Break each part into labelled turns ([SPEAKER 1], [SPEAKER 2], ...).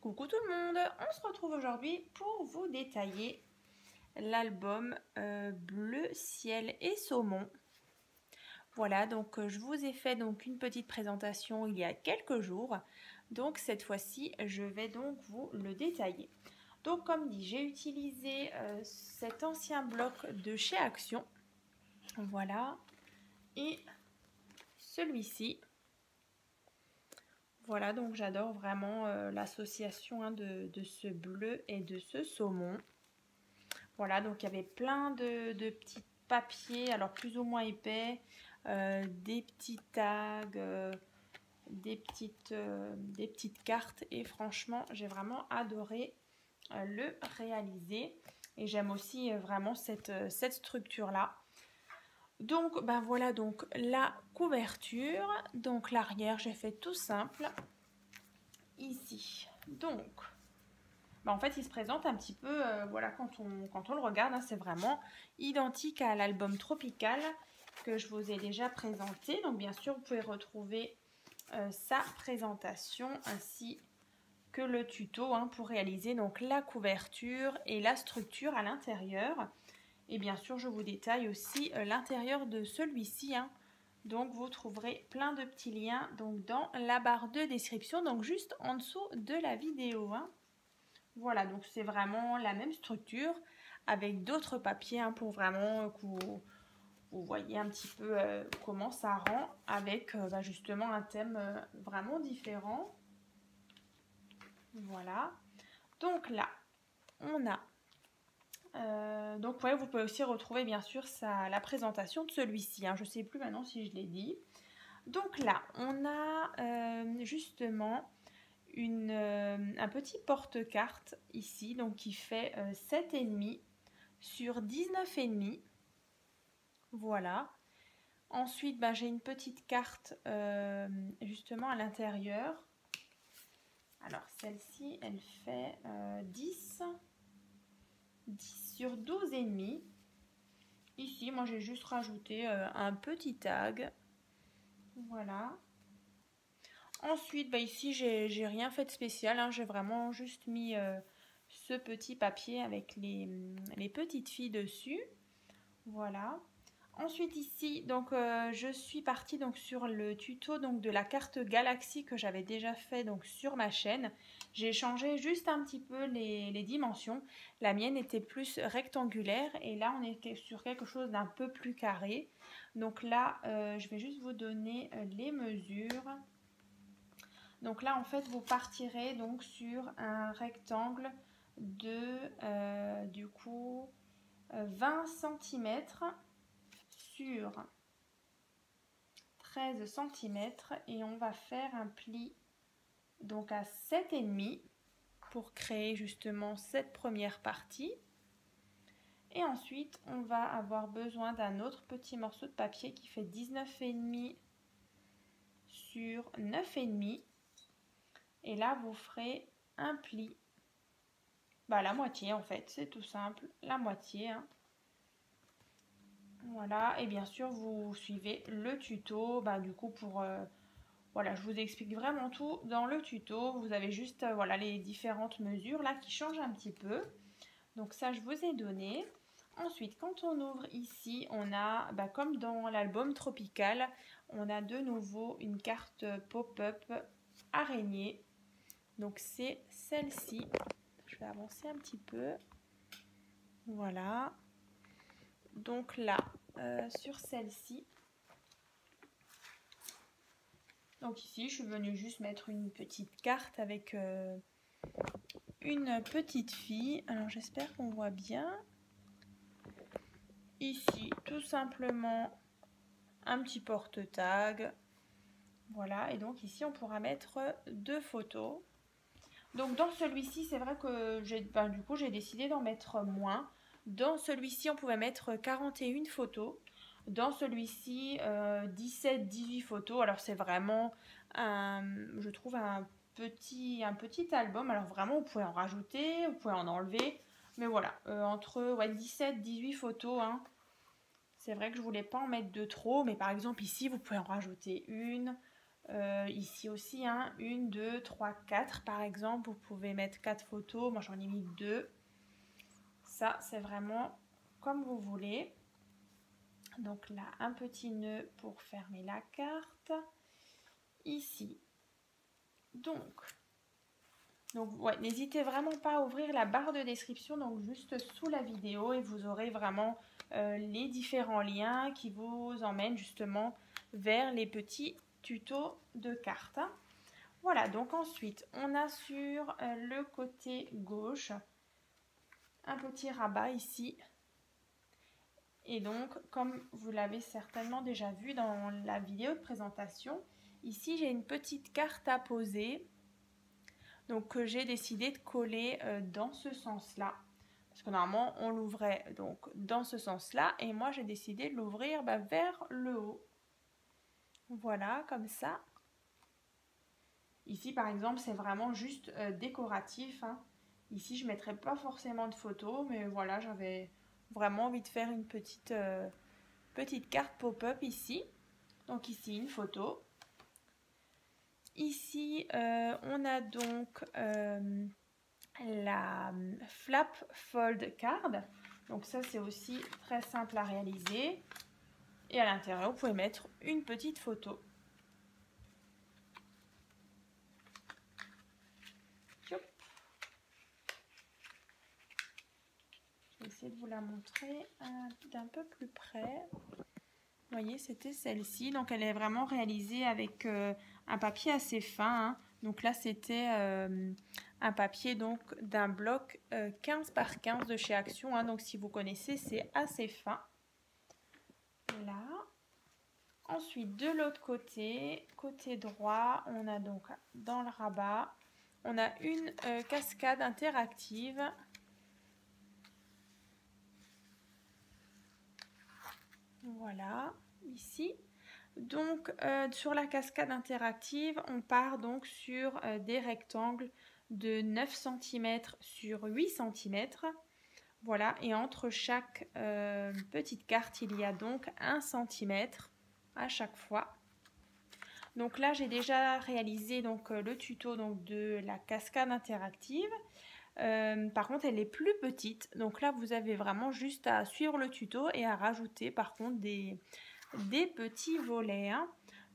[SPEAKER 1] Coucou tout le monde, on se retrouve aujourd'hui pour vous détailler l'album Bleu Ciel et Saumon. Voilà, donc je vous ai fait donc une petite présentation il y a quelques jours. Donc cette fois-ci, je vais donc vous le détailler. Donc comme dit, j'ai utilisé cet ancien bloc de chez Action. Voilà, et celui-ci. Voilà, donc j'adore vraiment l'association de ce bleu et de ce saumon. Voilà, donc il y avait plein de petits papiers, alors plus ou moins épais, des petits tags, des petites cartes. Et franchement, j'ai vraiment adoré le réaliser. Et j'aime aussi vraiment cette structure-là. Donc, ben voilà donc la couverture. Donc l'arrière, j'ai fait tout simple. Ici, donc... en fait, il se présente un petit peu, voilà, quand on le regarde, hein, c'est vraiment identique à l'album Tropical que je vous ai déjà présenté. Donc, bien sûr, vous pouvez retrouver sa présentation ainsi que le tuto pour réaliser donc la couverture et la structure à l'intérieur. Et bien sûr, je vous détaille aussi l'intérieur de celui-ci. Donc, vous trouverez plein de petits liens donc, dans la barre de description, donc juste en dessous de la vidéo. Voilà, donc c'est vraiment la même structure avec d'autres papiers pour vraiment que vous voyez un petit peu comment ça rend avec justement un thème vraiment différent. Voilà, donc là, on a... donc ouais, vous pouvez aussi retrouver bien sûr la présentation de celui-ci. Je ne sais plus maintenant si je l'ai dit. Donc là, on a justement... un petit porte-carte ici, donc qui fait 7,5 sur 19,5. Voilà. Ensuite, j'ai une petite carte justement à l'intérieur. Alors, celle-ci, elle fait 10 sur 12,5. Ici, moi, j'ai juste rajouté un petit tag. Voilà. Ensuite, ici, j'ai rien fait de spécial. J'ai vraiment juste mis ce petit papier avec les petites filles dessus. Voilà. Ensuite, ici, donc, je suis partie donc, sur le tuto donc, de la carte Galaxy que j'avais déjà fait donc, sur ma chaîne. J'ai changé juste un petit peu les dimensions. La mienne était plus rectangulaire et là, on est sur quelque chose d'un peu plus carré. Donc là, je vais juste vous donner les mesures. Donc là, en fait, vous partirez donc sur un rectangle de, du coup, 20 cm sur 13 cm et on va faire un pli donc à 7,5 pour créer justement cette première partie. Et ensuite, on va avoir besoin d'un autre petit morceau de papier qui fait 19,5 sur 9,5. Et là, vous ferez un pli, la moitié en fait, c'est tout simple, la moitié. Voilà, et bien sûr, vous suivez le tuto, du coup, pour... voilà, je vous explique vraiment tout dans le tuto. Vous avez juste, voilà, les différentes mesures là qui changent un petit peu. Donc ça, je vous ai donné. Ensuite, quand on ouvre ici, on a, comme dans l'album Tropical, on a de nouveau une carte pop-up araignée. Donc c'est celle-ci. Je vais avancer un petit peu. Voilà. Donc là, sur celle-ci. Donc ici, je suis venue juste mettre une petite carte avec une petite fille. Alors j'espère qu'on voit bien. Ici, tout simplement, un petit porte-tag. Voilà, et donc ici, on pourra mettre 2 photos. Donc dans celui-ci, c'est vrai que du coup, j'ai décidé d'en mettre moins. Dans celui-ci, on pouvait mettre 41 photos. Dans celui-ci, 17-18 photos. Alors c'est vraiment, je trouve, un petit album. Alors vraiment, vous pouvez en rajouter, vous pouvez en enlever. Mais voilà, entre 17-18 photos. C'est vrai que je voulais pas en mettre de trop. Mais par exemple, ici, vous pouvez en rajouter une, Ici aussi, hein, 1, 2, 3, 4 par exemple. Vous pouvez mettre 4 photos. Moi, j'en ai mis 2. Ça, c'est vraiment comme vous voulez. Donc là, un petit nœud pour fermer la carte. Ici. Donc ouais, n'hésitez vraiment pas à ouvrir la barre de description, donc juste sous la vidéo, et vous aurez vraiment les différents liens qui vous emmènent justement vers les petits tutos de cartes. Voilà, donc ensuite, on a sur le côté gauche un petit rabat ici. Et donc, comme vous l'avez certainement déjà vu dans la vidéo de présentation, ici j'ai une petite carte à poser. Donc que j'ai décidé de coller dans ce sens-là. Parce que normalement, on l'ouvrait donc dans ce sens-là. Et moi, j'ai décidé de l'ouvrir vers le haut. Voilà, comme ça. Ici, par exemple, c'est vraiment juste décoratif. Hein. Ici, je ne mettrai pas forcément de photos. Mais voilà, j'avais vraiment envie de faire une petite carte pop-up ici. Donc ici, une photo. Ici, on a donc la Flap Fold Card. Donc ça, c'est aussi très simple à réaliser. Et à l'intérieur, vous pouvez mettre une petite photo. Hop. Je vais essayer de vous la montrer d'un peu plus près. Vous voyez, c'était celle-ci. Donc elle est vraiment réalisée avec un papier assez fin. Hein. Donc là, c'était un papier donc d'un bloc 15 par 15 de chez Action. Hein. Donc si vous connaissez, c'est assez fin. Là. Ensuite, de l'autre côté, côté droit, on a donc dans le rabat, on a une cascade interactive. Voilà, ici. Donc, sur la cascade interactive, on part donc sur des rectangles de 9 cm sur 8 cm. Voilà, et entre chaque petite carte, il y a donc 1 cm à chaque fois. Donc là, j'ai déjà réalisé donc, le tuto donc, de la cascade interactive. Par contre, elle est plus petite. Donc là, vous avez vraiment juste à suivre le tuto et à rajouter par contre des petits volets. Hein.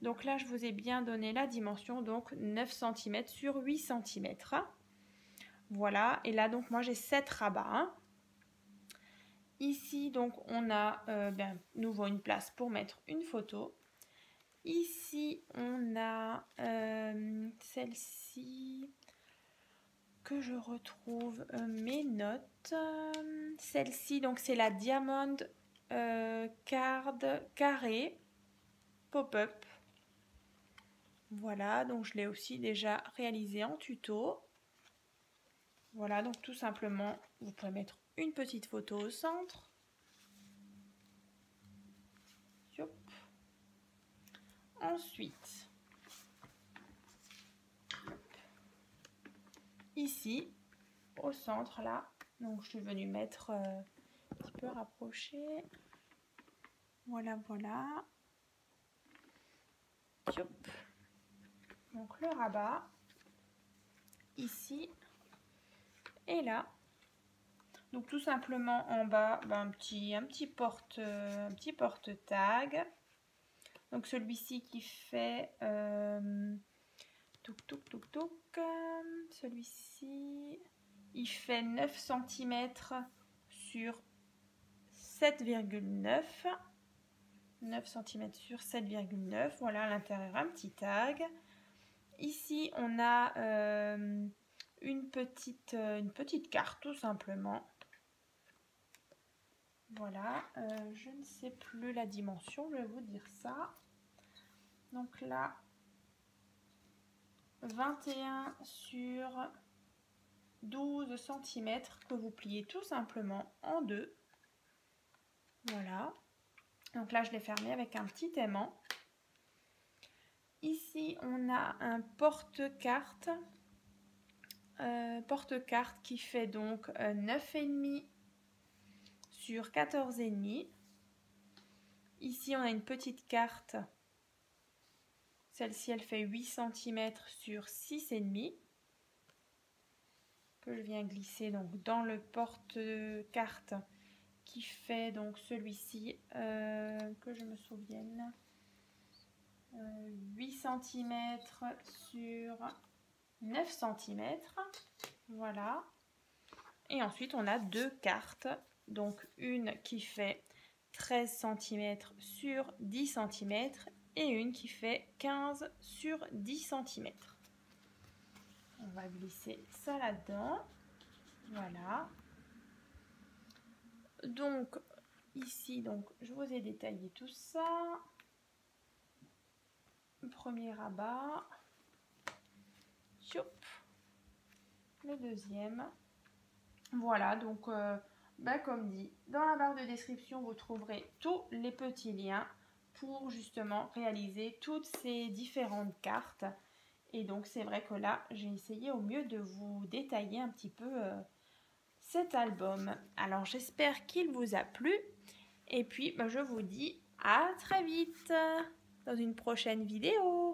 [SPEAKER 1] Donc là, je vous ai bien donné la dimension, donc 9 cm sur 8 cm. Voilà, et là, donc moi, j'ai 7 rabats. Hein. Ici, donc, on a nouveau une place pour mettre une photo. Ici, on a celle-ci que je retrouve mes notes. Celle-ci, donc c'est la Diamond Card carré pop-up. Voilà, donc je l'ai aussi déjà réalisé en tuto. Voilà, donc tout simplement, vous pouvez mettre une petite photo au centre. Hop. Ensuite, ici, au centre là, donc je suis venue mettre un petit peu rapproché. Voilà, voilà. Hop. Donc le rabat, ici et là. Donc tout simplement en bas, un petit porte-tag. Donc celui-ci qui fait celui-ci il fait 9 cm sur 7,9 9 cm sur 7,9. Voilà, à l'intérieur un petit tag. Ici on a une petite carte tout simplement. Voilà, je ne sais plus la dimension, je vais vous dire ça. Donc là, 21 sur 12 cm que vous pliez tout simplement en deux. Voilà. Donc là, je l'ai fermé avec un petit aimant. Ici, on a un porte-carte. Porte-carte qui fait donc 9,5 sur 14,5. Ici, on a une petite carte. Celle-ci, elle fait 8 cm sur 6,5 que je viens glisser donc dans le porte-carte qui fait donc celui-ci, que je me souvienne, 8 cm sur 9 cm. Voilà. Et ensuite, on a deux cartes. Donc, une qui fait 13 cm sur 10 cm et une qui fait 15 sur 10 cm. On va glisser ça là-dedans. Voilà. Donc, ici, donc, je vous ai détaillé tout ça. Le premier rabat. Choup. Le deuxième. Voilà, donc comme dit, dans la barre de description, vous trouverez tous les petits liens pour justement réaliser toutes ces différentes cartes. Et donc c'est vrai que là, j'ai essayé au mieux de vous détailler un petit peu cet album. Alors j'espère qu'il vous a plu. Et puis je vous dis à très vite dans une prochaine vidéo.